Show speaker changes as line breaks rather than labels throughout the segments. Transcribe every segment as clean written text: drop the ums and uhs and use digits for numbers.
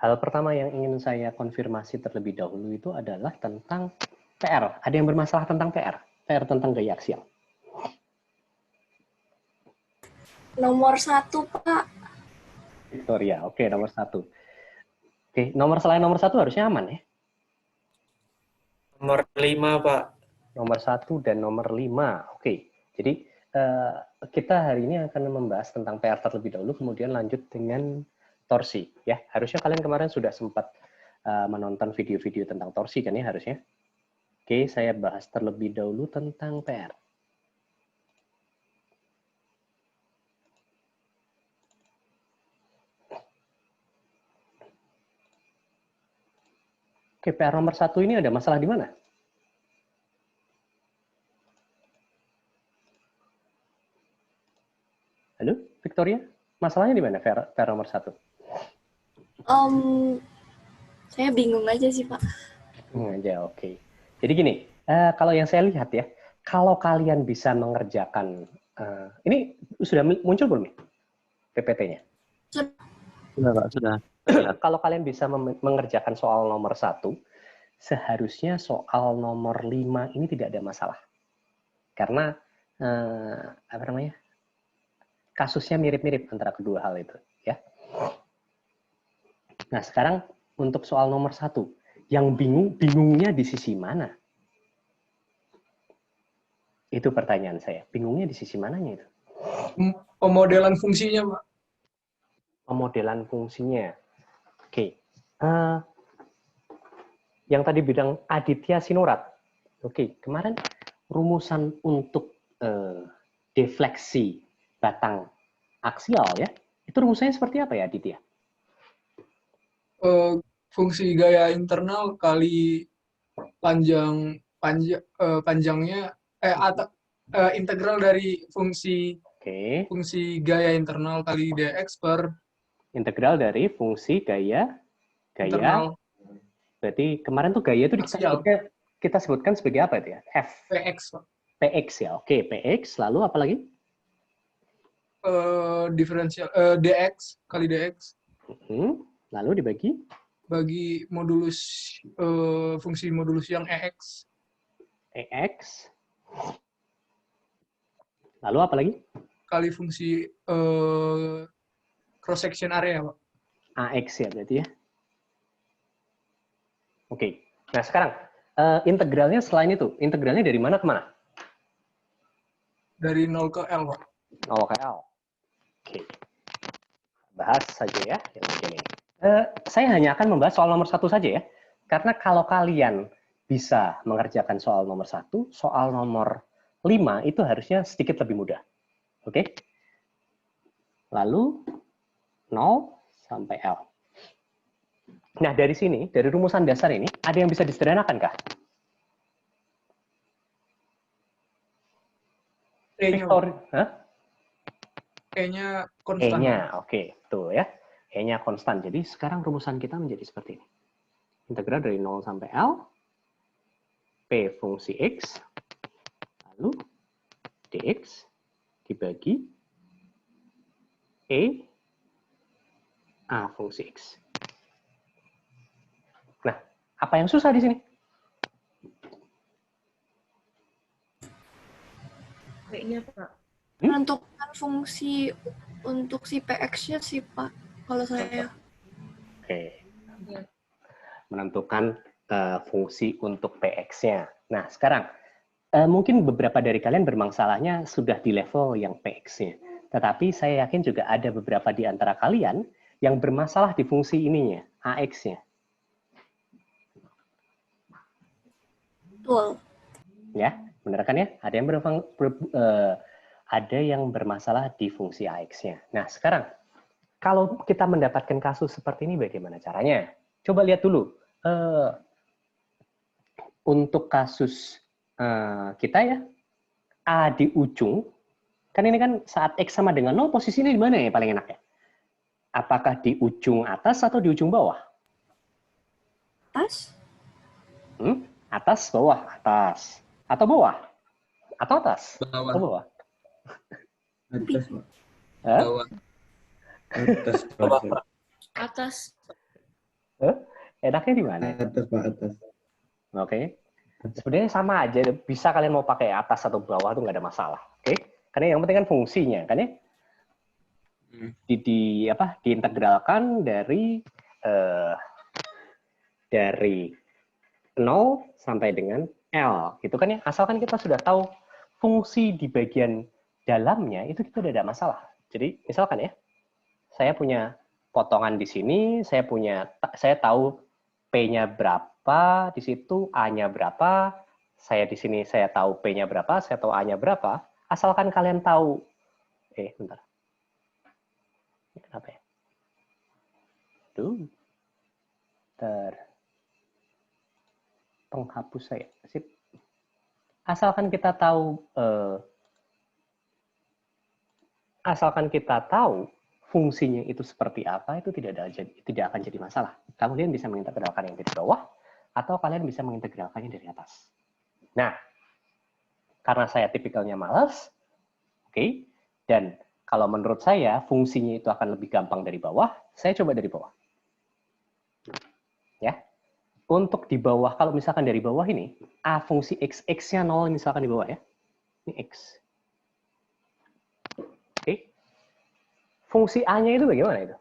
Hal pertama yang ingin saya konfirmasi terlebih dahulu itu adalah tentang PR. Ada yang bermasalah tentang PR? PR tentang gaya aksial.
Nomor 1, Pak.
Victoria, oke, nomor 1. Oke, selain nomor 1 harusnya aman ya?
Nomor 5, Pak.
Nomor 1 dan nomor 5. Oke, jadi kita hari ini akan membahas tentang PR terlebih dahulu, kemudian lanjut dengan torsi. Ya, harusnya kalian kemarin sudah sempat menonton video-video tentang torsi kan ya harusnya. Oke, saya bahas terlebih dahulu tentang PR. Oke, PR nomor 1 ini ada masalah di mana? Halo, Victoria? Masalahnya di mana PR nomor 1?
Saya bingung aja sih, Pak.
Aja, oke. Jadi gini, kalau yang saya lihat ya, kalau kalian bisa mengerjakan, ini sudah muncul belum nih PPT-nya?
Sudah, Pak, sudah.
Kalau kalian bisa mengerjakan soal nomor 1, seharusnya soal nomor 5 ini tidak ada masalah. Karena, apa namanya, kasusnya mirip-mirip antara kedua hal itu. Ya. Nah, sekarang untuk soal nomor 1, yang bingungnya di sisi mana? Itu pertanyaan saya. Bingungnya di sisi mananya itu?
Pemodelan fungsinya, Pak.
Pemodelan fungsinya. Oke. Yang tadi bidang Aditya Sinurat. Oke, kemarin rumusan untuk defleksi batang aksial ya. Itu rumusannya seperti apa ya, Aditya?
Fungsi gaya internal kali panjangnya integral dari fungsi gaya internal kali dx per
integral dari fungsi gaya
internal.
Berarti kemarin tuh gaya itu kita sebutkan sebagai apa itu ya? F.
Px, Pak.
Px ya. Oke, Px lalu apa lagi?
Diferensial dx kali dx.
Lalu dibagi?
Bagi modulus fungsi modulus yang ex.
Ex. Lalu apa lagi?
Kali fungsi cross section area, Pak.
Ax ya berarti ya. Oke. Nah sekarang integralnya selain itu, integralnya dari mana ke mana?
Dari 0 ke L, Pak.
0 ke L. Oke. Bahas saja ya yang ini. Saya hanya akan membahas soal nomor 1 saja ya. Karena kalau kalian bisa mengerjakan soal nomor 1, soal nomor 5 itu harusnya sedikit lebih mudah. Oke? Lalu 0 sampai L. Nah, dari sini, dari rumusan dasar ini, ada yang bisa disederhanakan kah?
E-nya konstan.
E-nya, oke. Tuh ya. E-nya konstan. Jadi sekarang rumusan kita menjadi seperti ini. Integral dari 0 sampai L, P fungsi X, lalu dx dibagi E A fungsi X. Nah, apa yang susah di sini?
Kayaknya, Pak. Menentukan fungsi untuk si PX-nya sih, Pak. Kalau saya.
Oke. Menentukan fungsi untuk PX-nya. Nah, sekarang mungkin beberapa dari kalian bermasalahnya sudah di level yang PX-nya. Tetapi saya yakin juga ada beberapa di antara kalian yang bermasalah di fungsi ininya, AX-nya.
Betul.
Ya, benar kan ya? Ada yang bermasalah di fungsi AX-nya. Nah, sekarang kalau kita mendapatkan kasus seperti ini bagaimana caranya? Coba lihat dulu. Untuk kasus kita ya, A di ujung, kan ini kan saat X sama dengan 0, posisinya di mana ya paling enak ya? Apakah di ujung atas atau di ujung bawah?
Atas?
Atas, bawah, atas. Atau bawah? Atau atas?
Bawah.
Atau bawah?
Atas, Pak.
Hah?
Bawah. Atas.
Atas.
Enaknya di mana?
Atas, Pak, atas.
Oke. Sebenarnya sama aja, bisa kalian mau pakai atas atau bawah itu nggak ada masalah. Oke. Karena yang penting kan fungsinya, kan ya? Diintegralkan dari 0 sampai dengan L, gitu kan ya? Asalkan kita sudah tahu fungsi di bagian dalamnya, itu kita udah ada masalah. Jadi, misalkan ya, saya punya potongan di sini, saya tahu P-nya berapa, di situ A-nya berapa, saya di sini saya tahu P-nya berapa, saya tahu A-nya berapa, asalkan kalian tahu, bentar. Ini kenapa ya? Penghapus saya. Sip. Asalkan kita tahu fungsinya itu seperti apa, itu tidak akan jadi masalah. Kalian bisa mengintegralkan yang dari bawah, atau kalian bisa mengintegralkannya dari atas. Nah, karena saya tipikalnya malas, oke, dan kalau menurut saya fungsinya itu akan lebih gampang dari bawah, saya coba dari bawah. Ya, untuk di bawah, kalau misalkan dari bawah ini, A fungsi X-nya 0 misalkan di bawah ya, ini X. Oke. Fungsi A-nya itu bagaimana itu?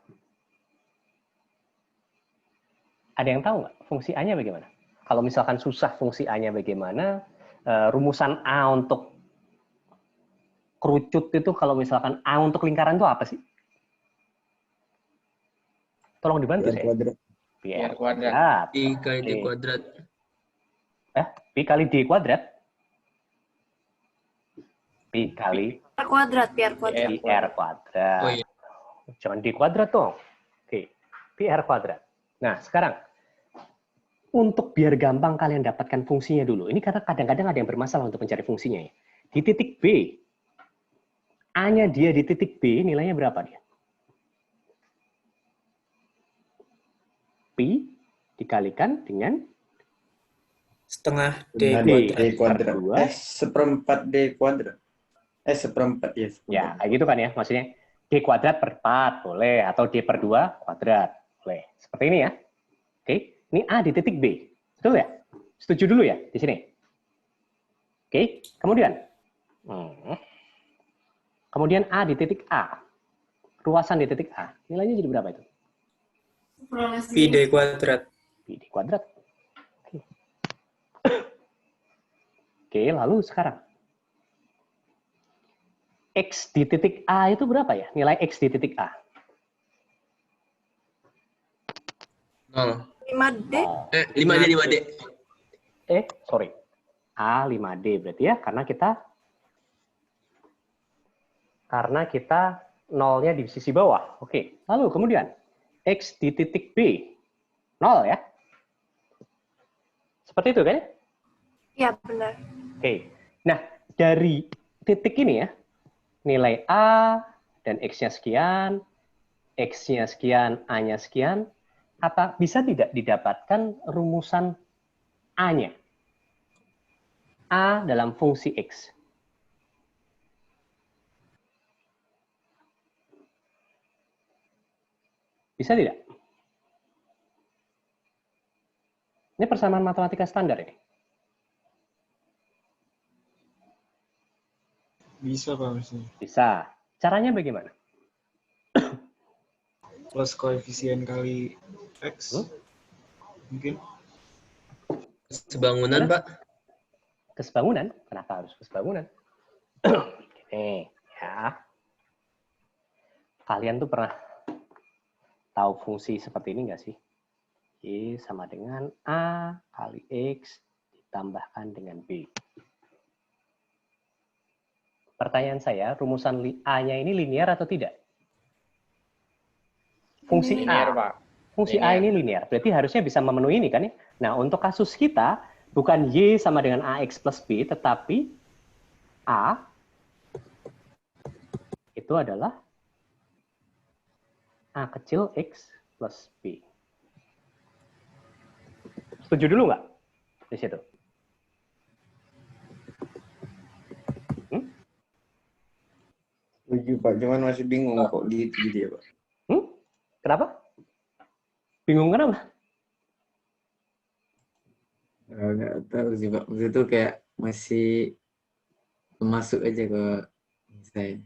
Ada yang tahu nggak? Fungsi A-nya bagaimana? Kalau misalkan susah fungsi A-nya bagaimana, rumusan A untuk kerucut itu, kalau misalkan A untuk lingkaran itu apa sih? Tolong dibantu saya. PR kuadrat.
I kali D kuadrat.
P kali D kuadrat? P kali
PR kuadrat.
PR kuadrat.
Oh iya.
Jangan D kuadrat dong. Oke, PR kuadrat. Nah, sekarang untuk biar gampang kalian dapatkan fungsinya dulu. Ini karena kadang-kadang ada yang bermasalah untuk mencari fungsinya ya. Di titik B, A-nya dia di titik B, nilainya berapa dia? Pi dikalikan dengan
Setengah D kuadrat.
Seperempat D kuadrat. Seperempat ya.
Ya, kayak gitu kan ya. Maksudnya D kuadrat per 4 boleh, atau D per 2 kuadrat boleh. Seperti ini ya. Oke, ini A di titik B. Betul ya? Setuju dulu ya di sini. Oke, kemudian A di titik A. Ruasan di titik A. Nilainya jadi berapa itu?
Pi D kuadrat.
Pi D kuadrat. Oke, lalu sekarang X di titik A itu berapa ya? Nilai X di titik A.
0.
5D.
5D.
Sorry. A 5D berarti ya, karena kita nolnya di sisi bawah. Oke. Lalu kemudian X di titik B 0 ya. Seperti itu kan ya?
Iya, benar.
Oke. Nah, dari titik ini ya, nilai A dan X-nya sekian, X-nya sekian, A-nya sekian, apa bisa tidak didapatkan rumusan A-nya? A dalam fungsi X. Bisa tidak? Ini persamaan matematika standar ini.
Bisa, Pak, maksudnya.
Bisa. Caranya bagaimana?
Plus koefisien kali X. Mungkin.
Sebangunan, Pak.
Kesebangunan? Kenapa harus kesebangunan? Gini, ya. Kalian tuh pernah tahu fungsi seperti ini nggak sih? Y sama dengan A kali X ditambahkan dengan B. Pertanyaan saya, rumusan A-nya ini linear atau tidak? Fungsi
Linear,
A.
Pak.
Fungsi A ini linear. Berarti harusnya bisa memenuhi ini kan ya? Nah, untuk kasus kita, bukan Y sama dengan AX plus B, tetapi A itu adalah A kecil X plus B. Setuju dulu nggak di situ?
Setuju, Pak. Cuman masih bingung kok gitu ya, Pak.
Kenapa? Bingung kenapa?
Nggak tahu sih Pak. Waktu itu kayak masih masuk aja ke saya.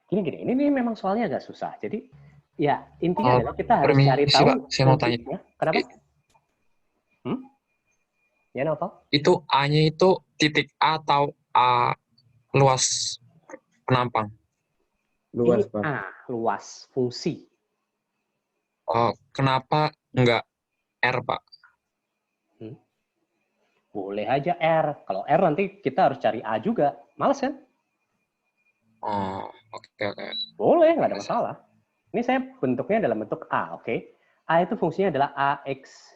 Gini, ini memang soalnya agak susah. Jadi, ya intinya
Oh,
adalah kita harus cari
permisi,
tahu
Pak. Saya mau tanya.
fungsinya. Kenapa? Ya, Novel?
Itu A-nya itu titik A atau A luas penampang?
Luas
Ini
Pak.
luas fungsi.
Oh, kenapa nggak R, Pak?
Boleh aja R. Kalau R nanti kita harus cari A juga. Males kan?
Oh, oke.
Boleh, nggak ada masalah. Ini saya bentuknya dalam bentuk A, oke? A itu fungsinya adalah AX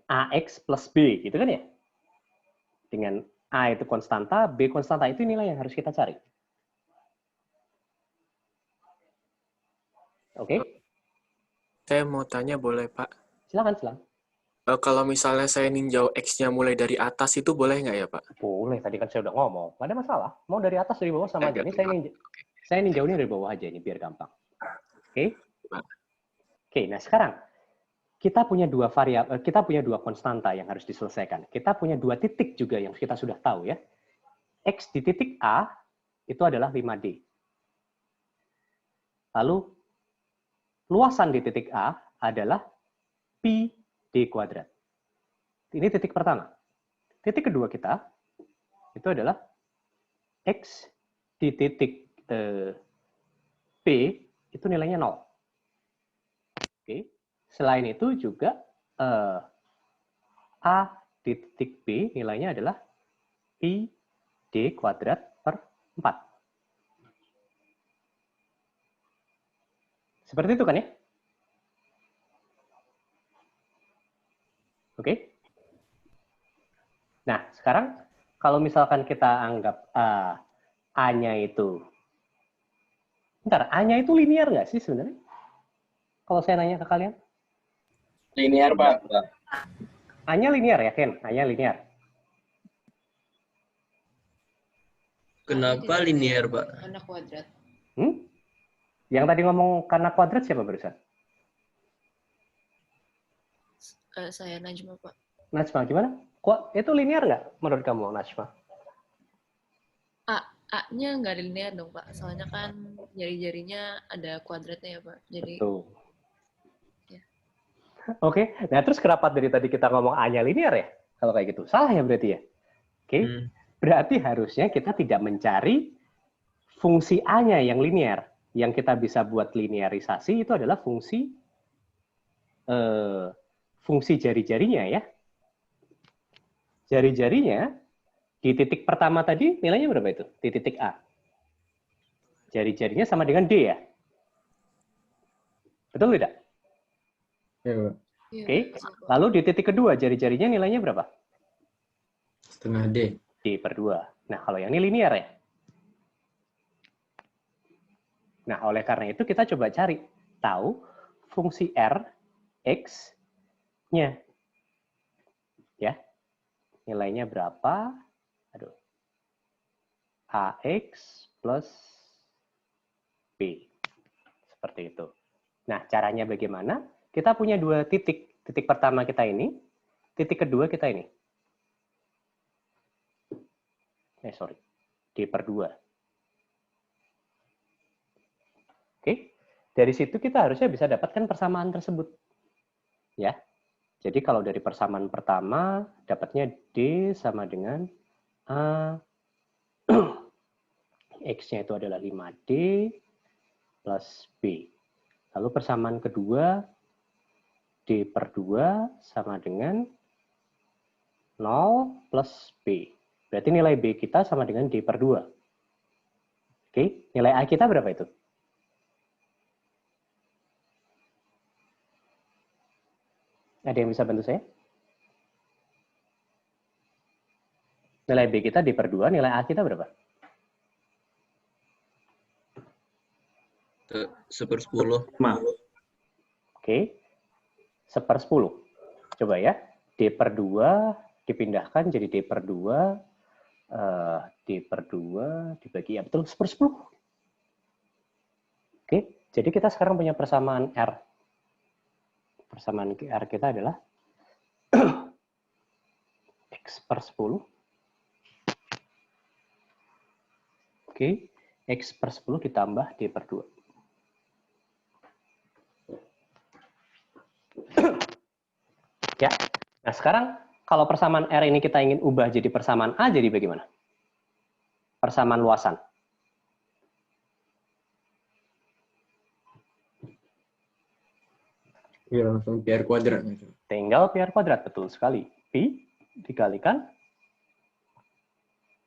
AX plus B, gitu kan ya? Dengan A itu konstanta, B konstanta, itu nilai yang harus kita cari. Oke?
Saya mau tanya boleh Pak?
Silakan.
Kalau misalnya saya ninjau X-nya mulai dari atas itu boleh nggak ya Pak?
Boleh, tadi kan saya udah ngomong. Nggak ada masalah. Mau dari atas, dari bawah sama aja. Ini saya ninjaunya dari bawah aja, ini biar gampang. Oke? Oke, nah sekarang kita punya dua variabel, kita punya dua konstanta yang harus diselesaikan. Kita punya dua titik juga yang kita sudah tahu ya. X di titik A itu adalah 5D. Lalu luasan di titik A adalah pi D kuadrat. Ini titik pertama. Titik kedua kita itu adalah X di titik P itu nilainya 0. Oke. Selain itu juga A di titik B nilainya adalah pi D kuadrat per 4. Seperti itu kan ya? Oke. Nah, sekarang kalau misalkan kita anggap A-nya itu, A-nya itu linear nggak sih sebenarnya? Kalau saya nanya ke kalian.
Linear, Pak.
A-nya linear ya, Ken? A-nya linear.
Kenapa linear Pak?
Karena kuadrat.
Yang tadi ngomong karena kuadrat siapa barusan?
Saya Najma, Pak.
Najma, gimana? Kok itu linear nggak menurut kamu, Najma?
A-nya nggak linear dong, Pak. Soalnya kan jari-jarinya ada kuadratnya ya, Pak. Jadi,
Tuh.
Ya.
Oke, nah terus kenapa dari tadi kita ngomong A-nya linear ya? Kalau kayak gitu, salah ya berarti ya? Oke, berarti harusnya kita tidak mencari fungsi A-nya yang linear. Yang kita bisa buat linearisasi itu adalah fungsi jari-jarinya ya. Jari-jarinya di titik pertama tadi nilainya berapa itu? Di titik A. Jari-jarinya sama dengan D ya? Betul tidak?
Ya, Pak.
Oke. Lalu di titik kedua jari-jarinya nilainya berapa?
Setengah D.
D per 2. Nah, kalau yang ini linear ya. Nah, oleh karena itu kita coba cari tahu fungsi R, X-nya. Ya. Nilainya berapa? Aduh. AX plus B. Seperti itu. Nah, caranya bagaimana? Kita punya dua titik. Titik pertama kita ini, titik kedua kita ini. D per 2. Oke, dari situ kita harusnya bisa dapatkan persamaan tersebut. Ya, jadi kalau dari persamaan pertama, dapatnya D sama dengan A. X-nya itu adalah 5D plus B. Lalu persamaan kedua, D per 2 sama dengan 0 plus B. Berarti nilai B kita sama dengan D per 2. Oke, nilai A kita berapa itu? Ada yang bisa bantu saya? Nilai B kita D per 2, nilai A kita berapa?
1/10.
Oke, 1/10. Coba ya, D per 2 dipindahkan jadi D per 2, D per 2 dibagi, ya betul, 1/10. Oke, jadi kita sekarang punya persamaan R. Persamaan R kita adalah X per 10. Oke, X per 10 ditambah D per 2. Ya, nah sekarang kalau persamaan R ini kita ingin ubah jadi persamaan A, jadi bagaimana? Persamaan luasan.
Ya, langsung PR kuadrat. Gitu.
Tinggal PR kuadrat, betul sekali. Pi dikalikan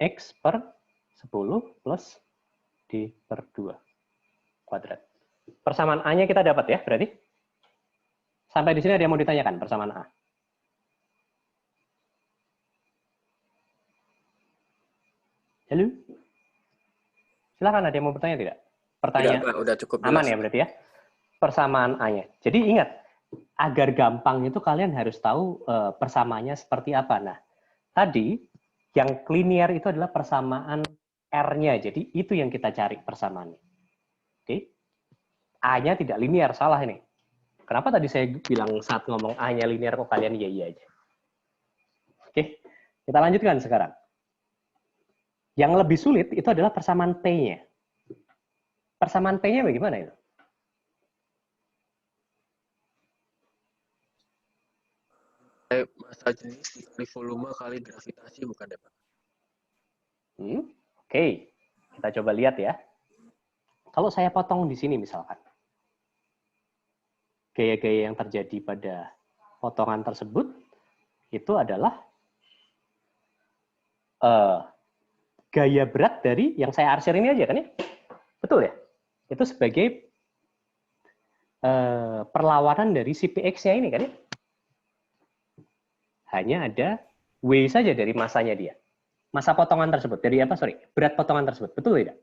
X per 10 plus D per 2 kuadrat. Persamaan A-nya kita dapat ya, berarti? Sampai di sini ada yang mau ditanyakan persamaan A? Halo? Silakan, ada yang mau bertanya tidak? Pertanyaan
Udah cukup
aman
jelas.
ya berarti ya? Persamaan A-nya. Jadi ingat, agar gampang itu kalian harus tahu persamaannya seperti apa. Nah, tadi yang linear itu adalah persamaan R-nya. Jadi itu yang kita cari persamaannya. Oke? A-nya tidak linear, salah ini. Kenapa tadi saya bilang saat ngomong A-nya linear kok kalian iya-iya aja? Oke, kita lanjutkan sekarang. Yang lebih sulit itu adalah persamaan P-nya. Persamaan P-nya bagaimana itu?
Massa jenis dikali volume kali gravitasi, bukan ya, Pak?
Oke, kita coba lihat ya. Kalau saya potong di sini misalkan, gaya-gaya yang terjadi pada potongan tersebut itu adalah gaya berat dari yang saya arsir ini aja kan ya? Betul ya? Itu sebagai perlawanan dari si PX-nya ini kan ya? Hanya ada W saja dari masanya dia. Masa potongan tersebut. Dari apa? Sorry, berat potongan tersebut. Betul tidak?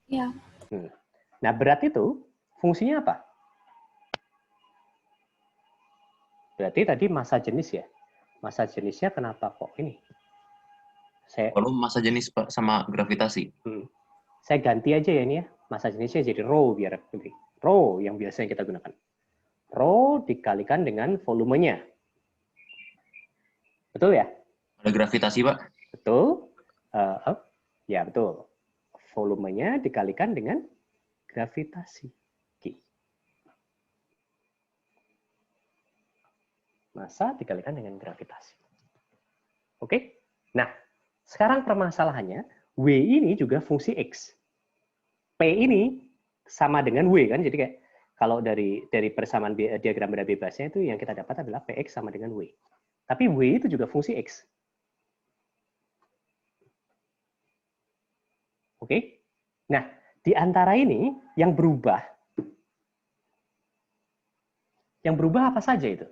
Iya.
Nah, berat itu fungsinya apa? Berarti tadi massa jenis ya. Massa jenisnya kenapa kok ini?
Volume massa jenis Pak, sama gravitasi.
Saya ganti aja ya ini ya. Massa jenisnya jadi rho biar lebih. Rho yang biasanya kita gunakan. Rho dikalikan dengan volumenya. Betul ya?
Ada gravitasi, Pak?
Betul. Ya, betul. Volumenya dikalikan dengan gravitasi. Oke. Massa dikalikan dengan gravitasi. Oke? Nah, sekarang permasalahannya, W ini juga fungsi X. P ini sama dengan W kan, jadi kayak kalau dari persamaan diagram benda bebasnya itu yang kita dapat adalah PX sama dengan W. Tapi W itu juga fungsi X. Oke? Nah, di antara ini yang berubah apa saja itu?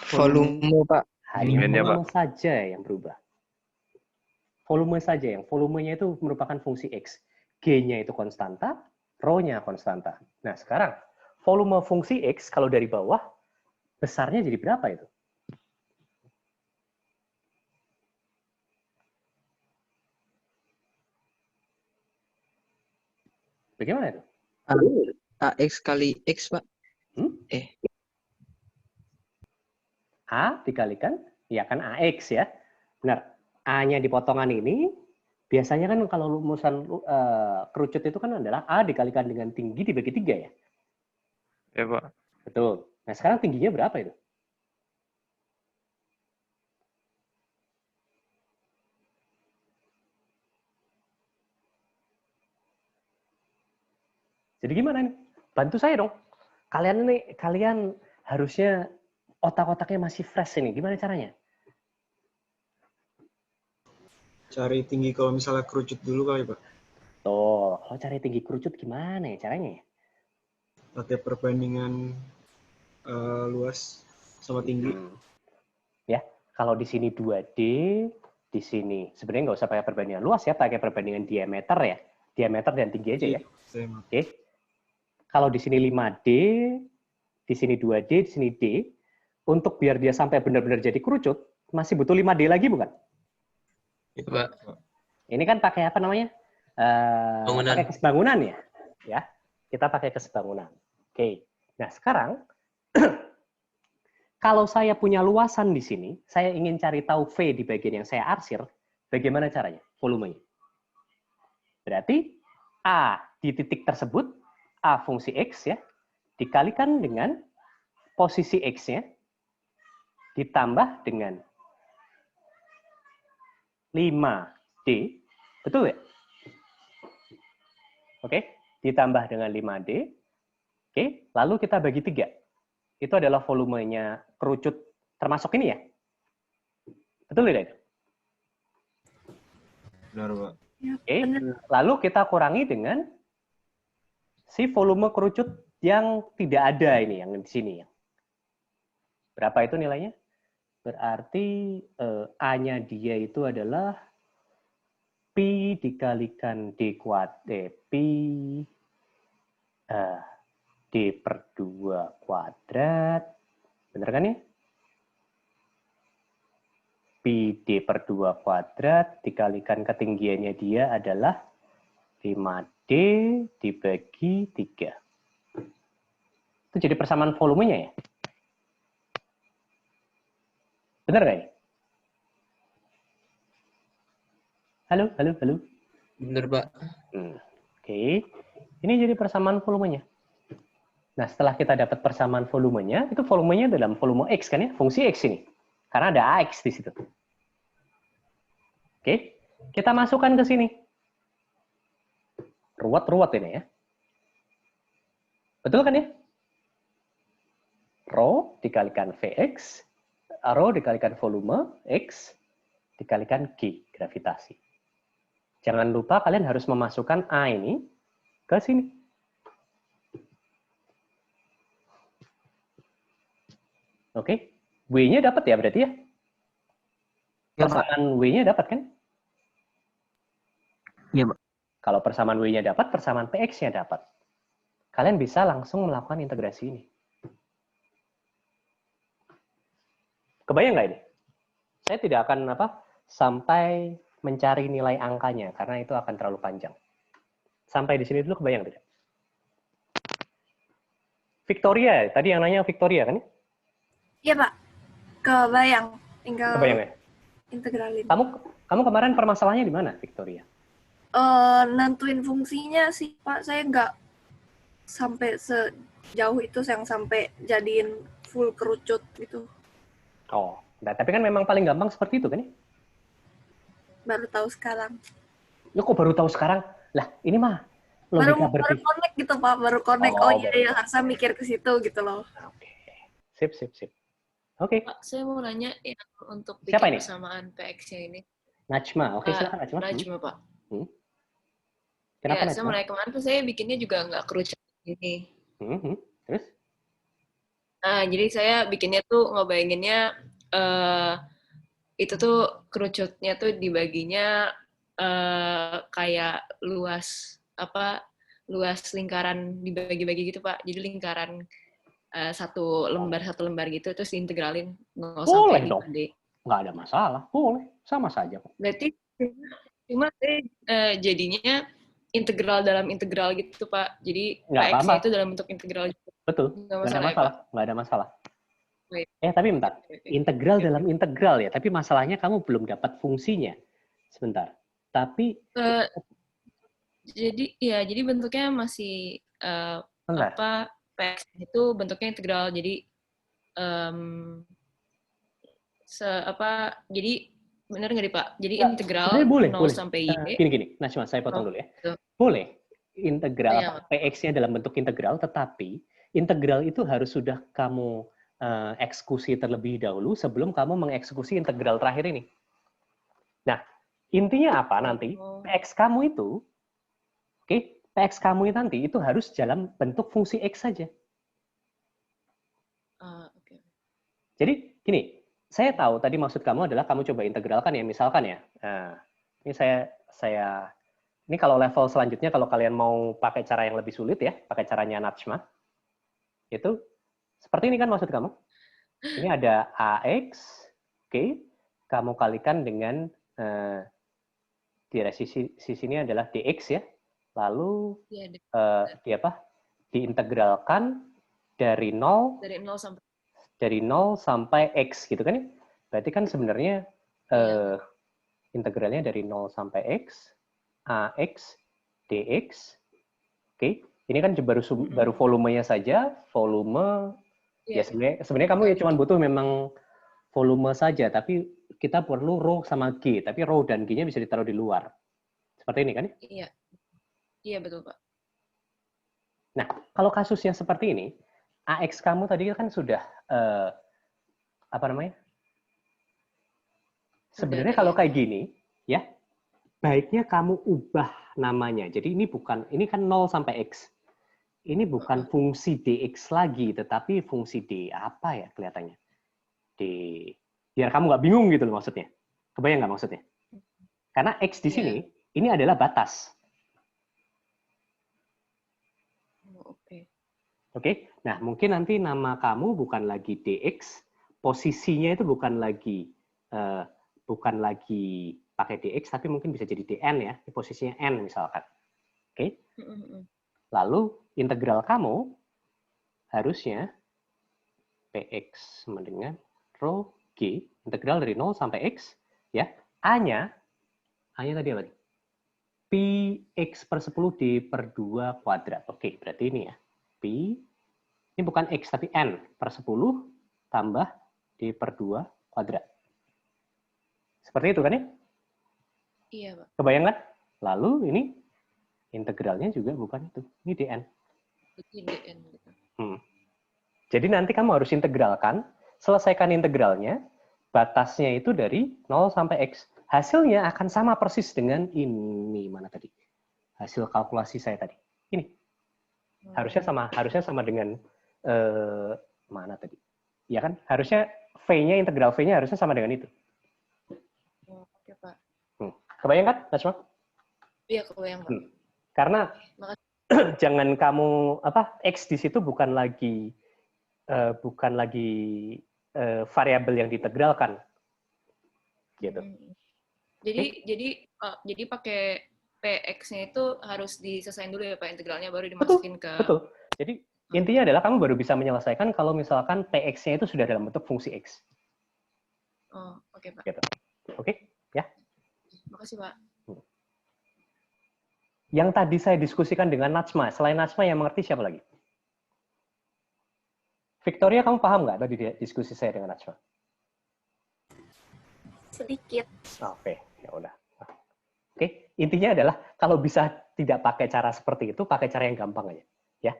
Volume, Pak.
Hanya
Iya,
volume saja yang berubah. Volume saja, yang volumenya itu merupakan fungsi X. G-nya itu konstanta, rho-nya konstanta. Nah, sekarang volume fungsi X kalau dari bawah, besarnya jadi berapa itu? Bagaimana itu?
AX kali X, Pak.
A dikalikan, ya kan AX ya. Benar. A-nya di potongan ini, biasanya kan kalau rumusan kerucut itu kan adalah A dikalikan dengan tinggi dibagi 3 ya?
Ya, Pak.
Betul. Nah, sekarang tingginya berapa itu? Jadi gimana nih? Bantu saya dong. Kalian harusnya otak-otaknya masih fresh ini. Gimana caranya?
Cari tinggi kalau misalnya kerucut dulu kali, Pak.
Tuh, kalau cari tinggi kerucut gimana ya caranya ya?
Pakai perbandingan luas sama tinggi.
Ya, kalau di sini 2D, di sini sebenarnya nggak usah pakai perbandingan luas ya, pakai perbandingan diameter ya. Diameter dan tinggi aja ya. Oke. Kalau di sini 5D, di sini 2D, di sini D, untuk biar dia sampai benar-benar jadi kerucut, masih butuh 5D lagi bukan?
Iya, Pak.
Ini kan pakai apa namanya? Pakai kesebangunan ya. Ya, kita pakai kesebangunan. Oke. Nah, sekarang kalau saya punya luasan di sini, saya ingin cari tahu V di bagian yang saya arsir, bagaimana caranya? Volumenya. Berarti A di titik tersebut, A fungsi X ya, dikalikan dengan posisi X-nya, ditambah dengan 5D, betul ya? Oke, ditambah dengan 5D. Oke, lalu kita bagi 3. Itu adalah volumenya kerucut termasuk ini ya? Betul tidak?
Benar, Pak.
Ya,
Oke,
bener.
lalu kita kurangi dengan si volume kerucut yang tidak ada ini, yang di sini. Berapa itu nilainya? Berarti A-nya dia itu adalah Pi dikalikan D kuadrat, Pi D per 2 kuadrat. Bener kan ya? Pi D per 2 kuadrat dikalikan ketinggiannya dia adalah 5D dibagi 3. Itu jadi persamaan volumenya ya? Bener nggak ya? Halo, halo, halo.
Bener, Pak.
Oke. Ini jadi persamaan volumenya. Nah, setelah kita dapat persamaan volumenya, itu volumenya dalam volume X kan ya? Fungsi X ini. Karena ada AX di situ. Oke. Kita masukkan ke sini. Ruwet-ruwet ini ya. Betul kan ya? Rho dikalikan Vx, rho dikalikan volume X, dikalikan G, gravitasi. Jangan lupa kalian harus memasukkan A ini ke sini. Oke, W-nya dapat ya berarti ya? Persamaan W-nya dapat kan?
Iya, Pak.
Kalau persamaan W-nya dapat, persamaan PX-nya dapat. Kalian bisa langsung melakukan integrasi ini. Kebayang nggak ini? Saya tidak akan sampai mencari nilai angkanya, karena itu akan terlalu panjang. Sampai di sini dulu kebayang tidak? Victoria, tadi yang nanya Victoria kan?
Iya, Pak. Kebayang. Tinggal
Kebayang ya?
integralin.
Kamu kemarin permasalahannya di mana, Victoria?
Nentuin fungsinya sih, Pak. Saya nggak sampai sejauh itu yang sampai jadiin full kerucut gitu.
Oh, nah, tapi kan memang paling gampang seperti itu kan?
Baru tahu sekarang.
Lo kok baru tahu sekarang? Lah, ini mah
Baru
logika
connect gitu, Pak. Baru connect.
Oh,
Oh iya,
baru
ya, harusnya mikir ke situ gitu loh.
Oke. Sip. Oke,
Pak, saya mau nanya yang untuk
Siapa
bikin
ini?
persamaan PX-nya ini.
Najma. Oke, silakan Najma.
Najma, Pak.
Kenapa
Ya,
Najma?
saya mulai kemarin tuh saya bikinnya juga nggak kerucut gini.
Terus?
Nah, jadi saya bikinnya tuh ngebayanginnya itu tuh kerucutnya tuh dibaginya kayak luas lingkaran dibagi-bagi gitu, Pak. Jadi lingkaran satu lembar gitu terus diintegralin nggak
Boleh
sampai
dong.
5D.
Nggak ada masalah. Boleh. Sama saja kok.
Berarti cuma saya jadinya integral dalam integral gitu, Pak. Jadi
Nggak
PX-nya
apa-apa.
itu dalam bentuk integral.
Betul.
Nggak
Nggak ada
masalah ya,
masalah.
Pak?
Nggak ada masalah.
Oke.
Tapi bentar.
Oke.
Integral dalam integral ya. Tapi masalahnya kamu belum dapat fungsinya. Sebentar. Tapi
jadi bentuknya masih
bentar.
PX itu bentuknya integral. Jadi jadi benar nggak nih, Pak? Jadi
Nggak,
integral
sebenarnya boleh.
0 sampai Y.
Gini. Najma, saya potong dulu ya.
Gitu.
Boleh. Integral
Iya.
PX-nya dalam bentuk integral, tetapi integral itu harus sudah kamu eksekusi terlebih dahulu sebelum kamu mengeksekusi integral terakhir ini. Nah, intinya apa nanti? PX kamu itu, PX kamu itu nanti itu harus dalam bentuk fungsi X saja.
Oke.
Jadi gini, saya tahu tadi maksud kamu adalah kamu coba integralkan ya, misalkan ya. Ini saya ini kalau level selanjutnya kalau kalian mau pakai cara yang lebih sulit ya, pakai caranya Najma. Itu seperti ini kan maksud kamu? Ini ada AX, kamu kalikan dengan di sisi ini adalah DX ya. Lalu diintegralkan dari 0
dari 0 sampai
X gitu kan ya. Berarti kan sebenarnya integralnya dari 0 sampai X, AX, DX. Oke, ini kan baru volumenya saja, volume ya sebenarnya kamu ya cuma butuh memang volume saja, tapi kita perlu rho sama G, tapi rho dan G-nya bisa ditaruh di luar. Seperti ini kan?
Iya. Iya, betul, Pak.
Nah, kalau kasusnya seperti ini, AX kamu tadi kan sudah apa namanya? Sebenarnya kalau kayak gini, ya, baiknya kamu ubah namanya. Jadi ini kan 0 sampai X. Ini bukan fungsi DX lagi, tetapi fungsi D apa ya kelihatannya? D. Biar kamu nggak bingung gitu loh maksudnya. Kebayang nggak maksudnya? Karena X di sini, ini adalah batas. Oke, nah mungkin nanti nama kamu bukan lagi DX, posisinya itu bukan lagi pakai DX, tapi mungkin bisa jadi DN ya, posisinya N misalkan. Oke. Lalu integral kamu harusnya PX sama dengan rho G, integral dari 0 sampai X, ya. A-nya tadi apa? Px per 10 D per 2 kuadrat. Oke, berarti ini ya. P, ini bukan X, tapi N per 10 tambah D per 2 kuadrat. Seperti itu kan ya?
Iya, Pak.
Kebayang kan? Lalu ini integralnya juga bukan itu. Ini dn.
Ini dn. Gitu.
Jadi nanti kamu harus integralkan, selesaikan integralnya, batasnya itu dari 0 sampai X. Hasilnya akan sama persis dengan ini. Mana tadi? Hasil kalkulasi saya tadi. Ini. Harusnya sama dengan mana tadi? Ya kan? Harusnya V-nya, integral V-nya harusnya sama dengan itu.
Oke, Pak.
Kebayang kan, Najma?
Iya, kebayang, Pak.
Karena jangan kamu X di situ bukan lagi variabel yang diintegralkan. Gitu.
Jadi pakai PX-nya itu harus diselesaikan dulu ya Pak, integralnya baru dimasukin ke...
Betul. Jadi intinya adalah kamu baru bisa menyelesaikan kalau misalkan PX-nya itu sudah dalam bentuk fungsi X.
Oh, oke Pak.
Gitu. Oke, ya.
Makasih Pak.
Yang tadi saya diskusikan dengan Najma, selain Najma yang mengerti siapa lagi? Victoria, kamu paham nggak tadi diskusi saya dengan Najma?
Sedikit.
Oke, ya udah. Oke, intinya adalah kalau bisa tidak pakai cara seperti itu, pakai cara yang gampang aja, ya.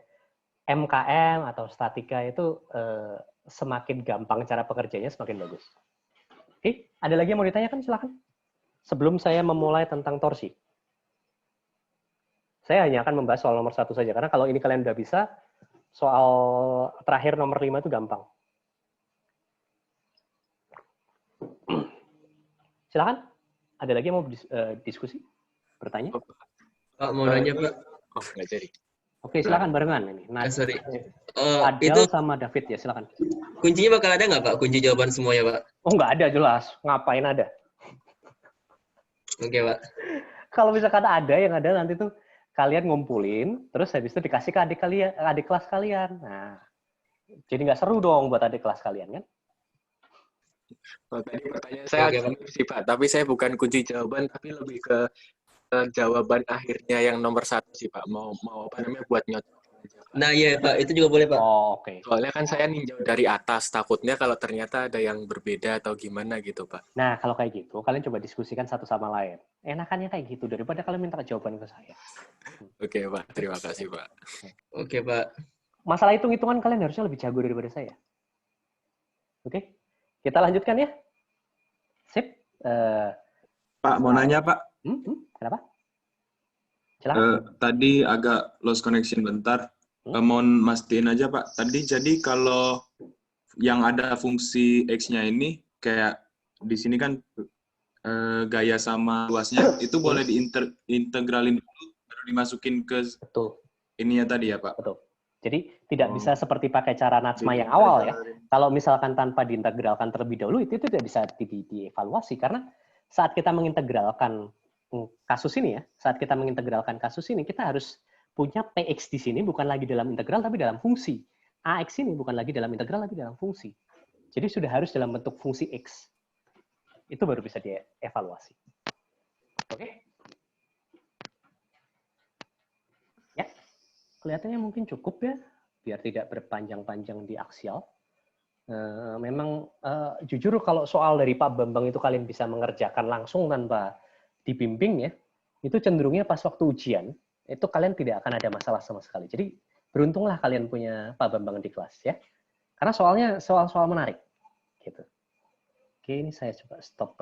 MKM atau statika itu semakin gampang cara pekerjaannya semakin bagus. Oke, ada lagi yang mau ditanyakan? Silakan. Sebelum saya memulai tentang torsi, saya hanya akan membahas soal nomor 1 saja, karena kalau ini kalian udah bisa, soal terakhir nomor 5 itu gampang. Silakan. Ada lagi yang mau diskusi? Bertanya?
Pak, mau nanya, Pak.
Oh, nggak jadi.
Oke, silakan barengan ini. Nah,
sorry.
Adel
Itu
sama David ya, silakan.
kuncinya bakal ada nggak, Pak? Kunci jawaban semuanya, Pak?
Oh, nggak ada jelas. Ngapain ada?
Oke, Pak.
Kalau misalkan ada, yang ada nanti tuh kalian ngumpulin, terus habis itu dikasih ke adik kelas kalian. Nah, jadi nggak seru dong buat adik kelas kalian kan?
Oh, tadi pertanyaan saya agak mirip sih Pak, tapi saya bukan kunci jawaban, tapi lebih ke jawaban akhirnya yang nomor 1 sih Pak. Mau apa namanya buat nyot.
Nah iya Pak, itu juga boleh Pak.
Oh, oke.
Soalnya kan saya ninjau dari atas, takutnya kalau ternyata ada yang berbeda atau gimana gitu Pak.
Nah, kalau kayak gitu, kalian coba diskusikan satu sama lain. Enakannya kayak gitu, daripada kalian minta jawaban ke saya.
Oke Pak, terima kasih Pak.
Oke Pak.
Masalah hitung-hitungan kalian harusnya lebih jago daripada saya. Oke? Kita lanjutkan ya. Sip.
Pak, mau nanya Pak.
Kenapa? Silakan.
Tadi agak lost connection bentar. Mau mastiin aja Pak. Tadi jadi kalau yang ada fungsi X-nya ini, kayak di sini kan gaya sama luasnya, itu boleh diintegralin dulu, baru dimasukin ke ininya tadi ya Pak?
Betul. Jadi tidak bisa seperti pakai cara Najma yang awal ya. Kalau misalkan tanpa diintegralkan terlebih dahulu, itu tidak bisa dievaluasi. Karena saat kita mengintegralkan kasus ini ya, kita harus punya PX di sini bukan lagi dalam integral, tapi dalam fungsi. AX ini bukan lagi dalam integral, tapi dalam fungsi. Jadi sudah harus dalam bentuk fungsi X. Itu baru bisa dievaluasi. Oke? Ya, kelihatannya mungkin cukup ya, biar tidak berpanjang-panjang di aksial. Memang jujur kalau soal dari Pak Bambang itu kalian bisa mengerjakan langsung tanpa dibimbing ya, itu cenderungnya pas waktu ujian, itu kalian tidak akan ada masalah sama sekali. Jadi beruntunglah kalian punya Pak Bambang di kelas ya. Karena soalnya soal-soal menarik gitu. Oke, ini saya coba stop